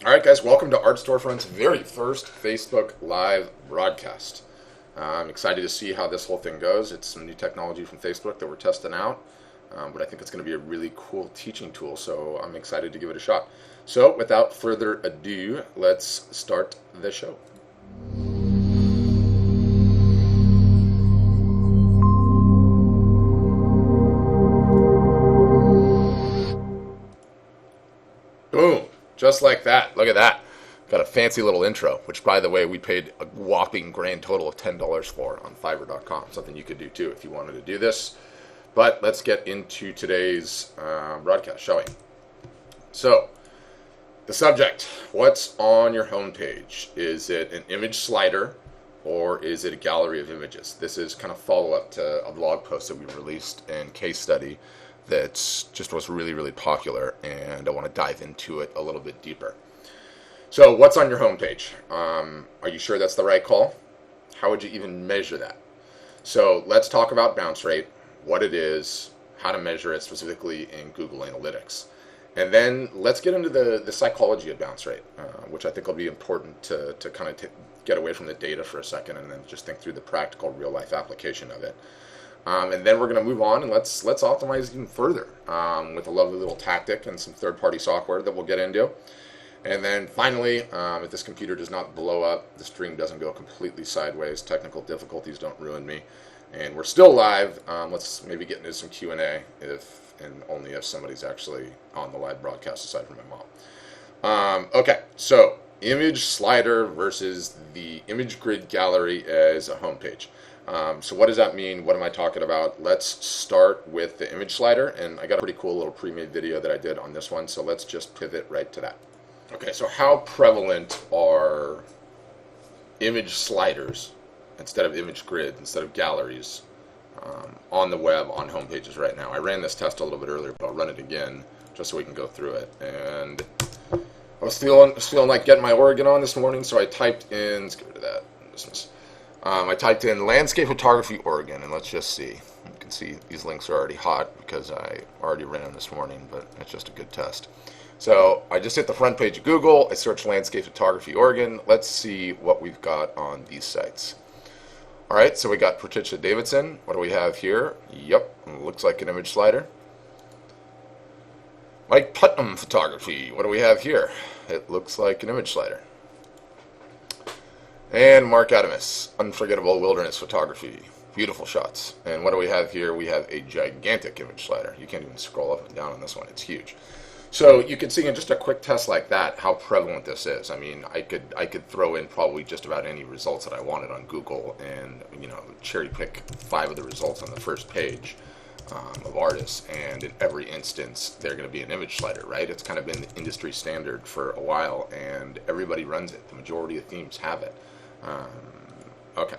All right, guys, welcome to Art Storefronts' very first Facebook Live broadcast. I'm excited to see how this whole thing goes. It's some new technology from Facebook that we're testing out, but I think it's going to be a really cool teaching tool, so I'm excited to give it a shot. So, without further ado, let's start the show. Boom! Just like that. Look at that. Got a fancy little intro, which, by the way, we paid a whopping grand total of $10 for on Fiverr.com. Something you could do too if you wanted to do this. But let's get into today's broadcast, shall we? So, the subject: what's on your homepage? Is it an image slider or is it a gallery of images? This is kind of follow-up to a blog post that we released and case study that's just was really, really popular, and I want to dive into it a little bit deeper. So, what's on your homepage? Are you sure that's the right call? How would you even measure that? So, let's talk about bounce rate, what it is, how to measure it specifically in Google Analytics. And then let's get into the psychology of bounce rate, which I think will be important to kind of get away from the data for a second and then just think through the practical real-life application of it. And then we're going to move on and let's optimize even further with a lovely little tactic and some third-party software that we'll get into. And then finally, if this computer does not blow up, the stream doesn't go completely sideways, technical difficulties don't ruin me, and we're still live, let's maybe get into some Q&A if and only if somebody's actually on the live broadcast aside from my mom. Okay, so image slider versus the image grid gallery as a homepage. So what does that mean? What am I talking about? Let's start with the image slider, and I got a pretty cool little pre-made video that I did on this one, so let's just pivot right to that. Okay, so how prevalent are image sliders instead of image grid, instead of galleries on the web, on homepages right now? I ran this test a little bit earlier, but I'll run it again just so we can go through it. And I was feeling like getting my Oregon on this morning, so I typed in, let's get rid of that. I typed in landscape photography Oregon, and let's just see. You can see these links are already hot because I already ran them this morning, but it's just a good test. So I just hit the front page of Google. I searched landscape photography Oregon. Let's see what we've got on these sites. All right, so we got Patricia Davidson. What do we have here? Yep, looks like an image slider. Mike Putnam Photography. What do we have here? It looks like an image slider. And Mark Adamus, Unforgettable Wilderness Photography. Beautiful shots. And what do we have here? We have a gigantic image slider. You can't even scroll up and down on this one. It's huge. So you can see in just a quick test like that how prevalent this is. I mean, I could throw in probably just about any results that I wanted on Google and, cherry pick 5 of the results on the first page of artists, and in every instance they're going to be an image slider, right? It's kind of been the industry standard for a while, and everybody runs it. The majority of themes have it. Okay.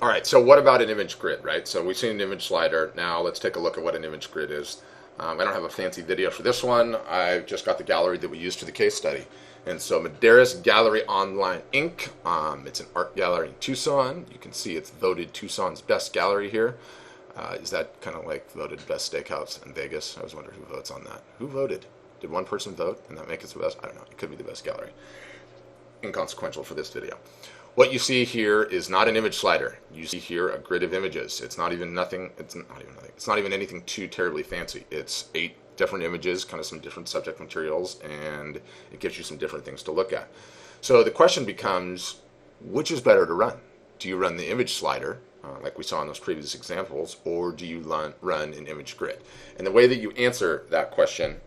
All right, so what about an image grid, right? So we've seen an image slider. Now let's take a look at what an image grid is. I don't have a fancy video for this one. I've just got the gallery that we used for the case study. And so Medeiros Gallery Online Inc. It's an art gallery in Tucson. You can see it's voted Tucson's best gallery here. Is that kind of like voted best steakhouse in Vegas? I was wondering who votes on that. Who voted? Did one person vote and that make it the best? I don't know. It could be the best gallery. Inconsequential for this video. What you see here is not an image slider. You see here a grid of images. It's not even nothing. It's not even anything too terribly fancy. It's 8 different images, kind of some different subject materials, and it gives you some different things to look at. So the question becomes, which is better to run? Do you run the image slider, like we saw in those previous examples, or do you run an image grid? And the way that you answer that question,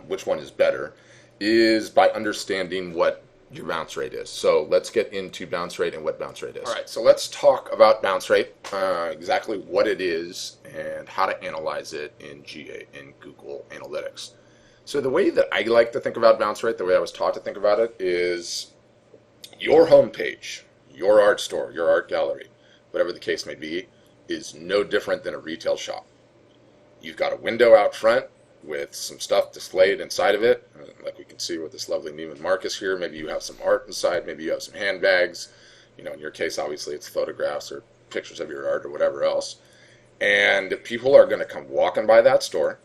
which one is better, is by understanding what your bounce rate is. So let's get into bounce rate and what bounce rate is. All right, so let's talk about bounce rate, exactly what it is and how to analyze it in Google Analytics. So the way that I like to think about bounce rate, the way I was taught to think about it, is your homepage, your art store, your art gallery, whatever the case may be, is no different than a retail shop. You've got a window out front with some stuff displayed inside of it, like we can see with this lovely Neiman Marcus here. Maybe you have some art inside, maybe you have some handbags. In your case, obviously, it's photographs or pictures of your art or whatever else. And people are going to come walking by that store,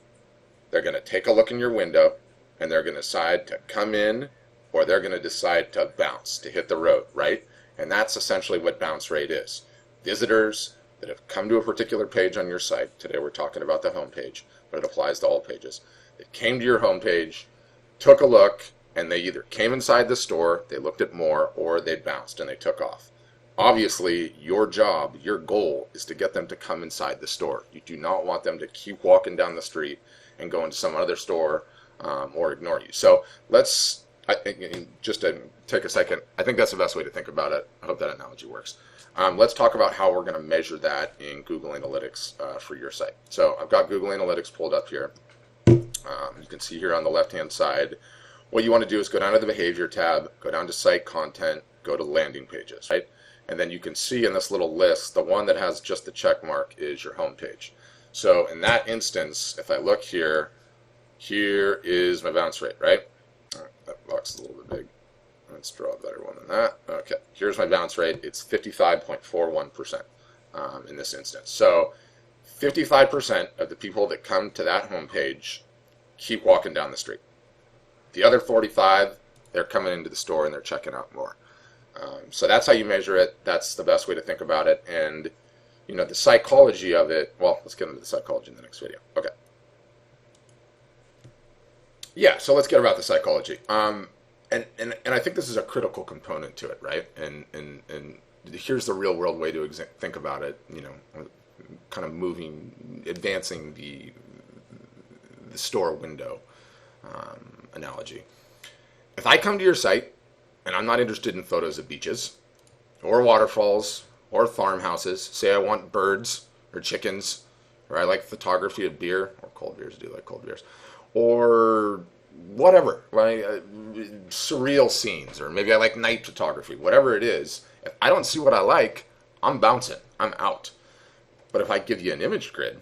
They're going to take a look in your window, and they're going to decide to come in, or they're going to decide to bounce, to hit the road, right? And that's essentially what bounce rate is. Visitors that have come to a particular page on your site, today we're talking about the home page, but it applies to all pages. They came to your home page, took a look, and they either came inside the store, they looked at more, or they bounced and they took off. Obviously, your job, your goal is to get them to come inside the store. You do not want them to keep walking down the street and go into some other store or ignore you. So let's, just to take a second, I think that's the best way to think about it. I hope that analogy works. Let's talk about how we're going to measure that in Google Analytics for your site. So I've got Google Analytics pulled up here. You can see here on the left-hand side, what you want to do is go down to the Behavior tab, go down to Site Content, go to Landing Pages, right? And then you can see in this little list, the one that has just the check mark is your home page. So in that instance, if I look here, here is my bounce rate, right? That box is a little bit big. Let's draw a better one than that. Okay, here's my bounce rate. It's 55.41% in this instance. So 55% of the people that come to that home page keep walking down the street. The other 45, they're coming into the store and they're checking out more. So that's how you measure it. That's the best way to think about it. And, you know, the psychology of it, well, let's get into the psychology in the next video. Okay. Yeah, so let's get about the psychology. And I think this is a critical component to it, right? And here's the real world way to think about it, you know, kind of advancing the store window analogy. If I come to your site and I'm not interested in photos of beaches or waterfalls or farmhouses, say I want birds or chickens, or I like photography of beer, or cold beers, I do like cold beers, or whatever, right? Surreal scenes, or maybe I like night photography, whatever it is. If I don't see what I like, I'm bouncing, I'm out. But if I give you an image grid,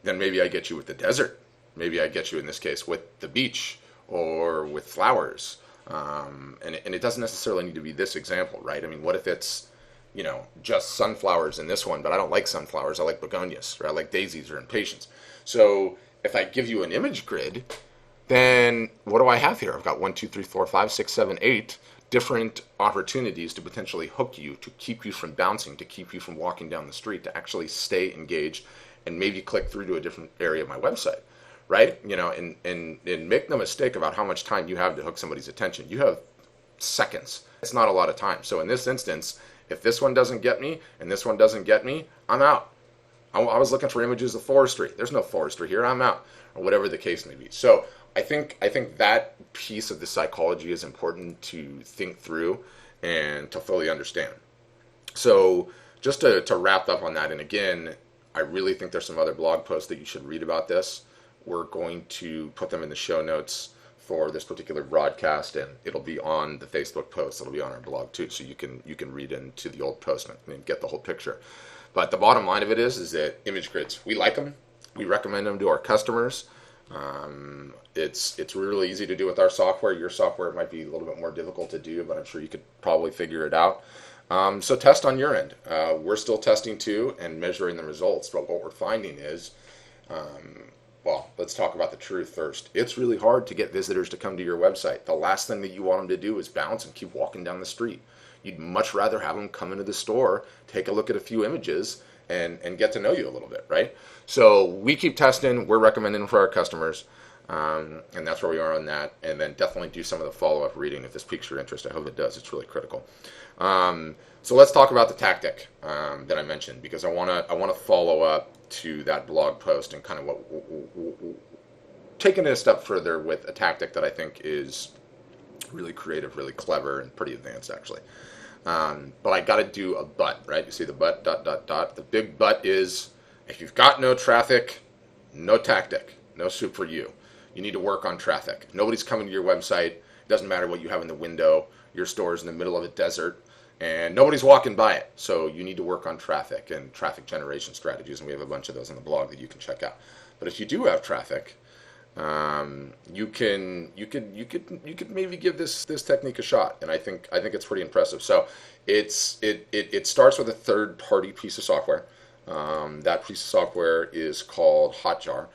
then maybe I get you with the desert. Maybe I get you, in this case, with the beach or with flowers. And it doesn't necessarily need to be this example, right? I mean, what if it's, you know, just sunflowers in this one, but I don't like sunflowers. I like begonias, or I like daisies or impatiens. So if I give you an image grid, then what do I have here? I've got 1, 2, 3, 4, 5, 6, 7, 8 different opportunities to potentially hook you, to keep you from bouncing, to keep you from walking down the street, to actually stay engaged and maybe click through to a different area of my website, right? You know, and make no mistake about how much time you have to hook somebody's attention. You have seconds. It's not a lot of time. So in this instance, if this one doesn't get me and this one doesn't get me, I'm out. I was looking for images of forestry. There's no forestry here. I'm out, or whatever the case may be. So I think that piece of the psychology is important to think through and to fully understand. So just to wrap up on that, and again, I really think there's some other blog posts that you should read about this. We're going to put them in the show notes for this particular broadcast, and it'll be on the Facebook post. It'll be on our blog too, so you can read into the old post and get the whole picture. But the bottom line of it is that image grids, we like them. We recommend them to our customers. It's really easy to do with our software. Your software might be a little bit more difficult to do, but I'm sure you could probably figure it out. So test on your end. We're still testing too and measuring the results, but what we're finding is, well, let's talk about the truth first. It's really hard to get visitors to come to your website. The last thing that you want them to do is bounce and keep walking down the street. You'd much rather have them come into the store, take a look at a few images, and get to know you a little bit, right? So we keep testing. We're recommending for our customers, and that's where we are on that. And then definitely do some of the follow-up reading if this piques your interest. I hope it does. It's really critical. So let's talk about the tactic that I mentioned, because I want to follow up to that blog post and kind of taking it a step further with a tactic that I think is really creative, really clever, and pretty advanced actually. But I got to do a but, right? You see the but, ... The big but is, if you've got no traffic, no tactic, no soup for you. You need to work on traffic. If nobody's coming to your website. It doesn't matter what you have in the window. Your store is in the middle of a desert, and nobody's walking by it. So you need to work on traffic and traffic generation strategies, and we have a bunch of those on the blog that you can check out. But if you do have traffic, you could maybe give this technique a shot, and I think it's pretty impressive. So it starts with a third party piece of software. That piece of software is called Hotjar.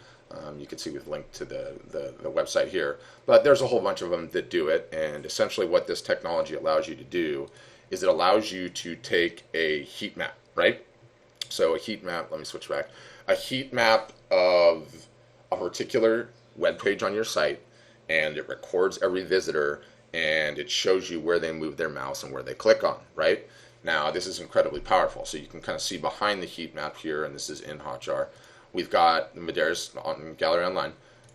You can see we've linked to the website here. But there's a whole bunch of them that do it. And essentially what this technology allows you to do is it allows you to take a heat map, right? So a heat map, let me switch back. A heat map of a particular web page on your site, and it records every visitor, and it shows you where they move their mouse and where they click on, right? Now, this is incredibly powerful. So you can kind of see behind the heat map here, and this is in Hotjar. We've got the Madeiras on Gallery Online,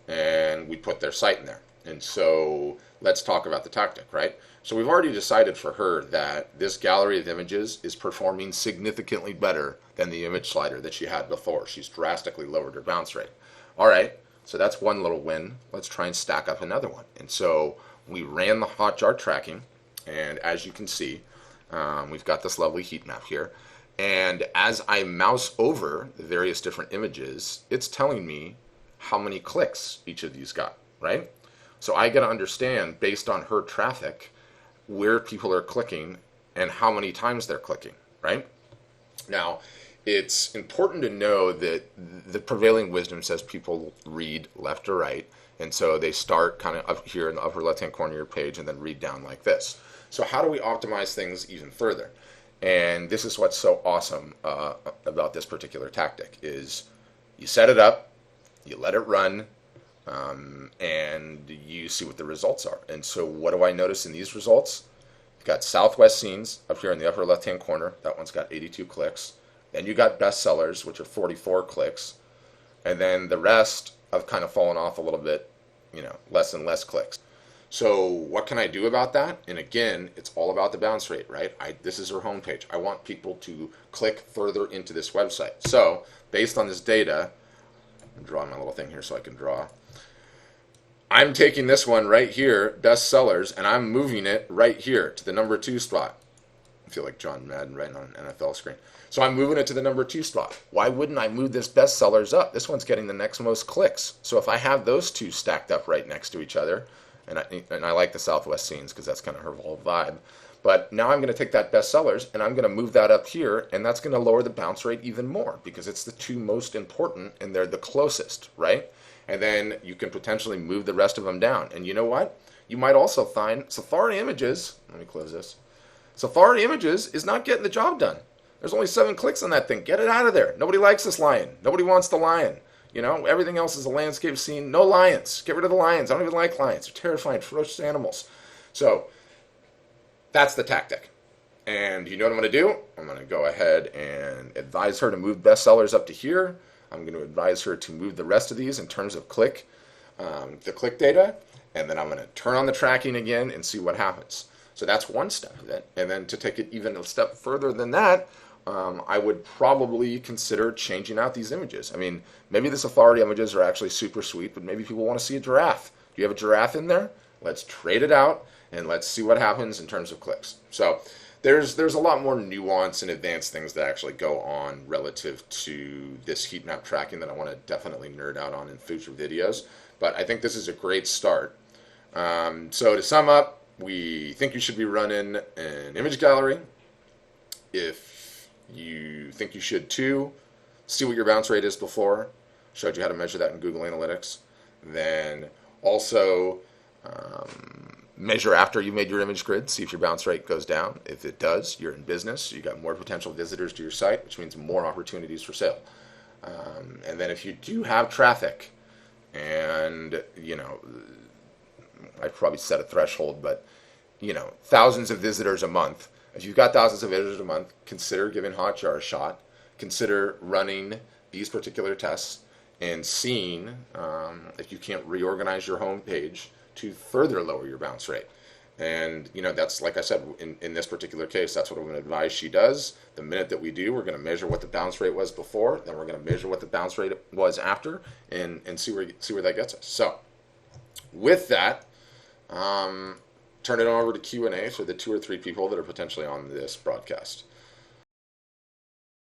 and we put their site in there. And so let's talk about the tactic, right? So we've already decided for her that this gallery of images is performing significantly better than the image slider that she had before. She's drastically lowered her bounce rate. All right, so that's one little win. Let's try and stack up another one. And so we ran the Hotjar tracking, and as you can see, we've got this lovely heat map here. And as I mouse over the various different images, it's telling me how many clicks each of these got, right? So I got to understand, based on her traffic, where people are clicking and how many times they're clicking, right? Now, it's important to know that the prevailing wisdom says people read left to right, and so they start kind of up here in the upper left-hand corner of your page and then read down like this. So how do we optimize things even further? And this is what's so awesome about this particular tactic is you set it up, you let it run, and you see what the results are. And so what do I notice in these results? You've got Southwest Scenes up here in the upper left-hand corner. That one's got 82 clicks. Then you got Bestsellers, which are 44 clicks. And then the rest have kind of fallen off a little bit, less and less clicks. So what can I do about that? And again, it's all about the bounce rate, right? This is her homepage. I want people to click further into this website. So based on this data, I'm drawing my little thing here so I can draw. I'm taking this one right here, Bestsellers, and I'm moving it right here to the number 2 spot. I feel like John Madden right on an NFL screen. So I'm moving it to the number 2 spot. Why wouldn't I move this Bestsellers up? This one's getting the next most clicks. So if I have those two stacked up right next to each other, and I like the Southwest Scenes because that's kind of her whole vibe. But now I'm going to take that Bestsellers and I'm going to move that up here, and that's going to lower the bounce rate even more because it's the two most important and they're the closest, right? And then you can potentially move the rest of them down. And you know what? You might also find Safari Images, let me close this. Safari Images is not getting the job done. There's only 7 clicks on that thing. Get it out of there. Nobody likes this lion. Nobody wants the lion. Everything else is a landscape scene. No lions. Get rid of the lions. I don't even like lions. They're terrifying, ferocious animals. So that's the tactic. And you know what I'm going to do? I'm going to go ahead and advise her to move Bestsellers up to here. I'm going to advise her to move the rest of these in terms of the click data. And then I'm going to turn on the tracking again and see what happens. So that's one step of it. And then to take it even a step further than that, I would probably consider changing out these images. I mean, maybe the Safari images are actually super sweet, but maybe people want to see a giraffe. Do you have a giraffe in there? Let's trade it out, and let's see what happens in terms of clicks. So there's a lot more nuance and advanced things that actually go on relative to this heat map tracking that I want to definitely nerd out on in future videos. But I think this is a great start. So to sum up, we think you should be running an image gallery. If you think you should too, see what your bounce rate is before. Showed you how to measure that in Google Analytics. Then also measure after you made your image grid, see if your bounce rate goes down. If it does, you're in business. You got more potential visitors to your site, which means more opportunities for sale. And then if you do have traffic, and I'd probably set a threshold, but thousands of visitors a month. If you've got thousands of visitors a month, consider giving Hotjar a shot. Consider running these particular tests and seeing if you can't reorganize your home page to further lower your bounce rate. And, that's, like I said, in this particular case, that's what I'm going to advise she does. The minute that we do, we're going to measure what the bounce rate was before, then we're going to measure what the bounce rate was after, and see where that gets us. So, with that, turn it over to Q&A for the 2 or 3 people that are potentially on this broadcast.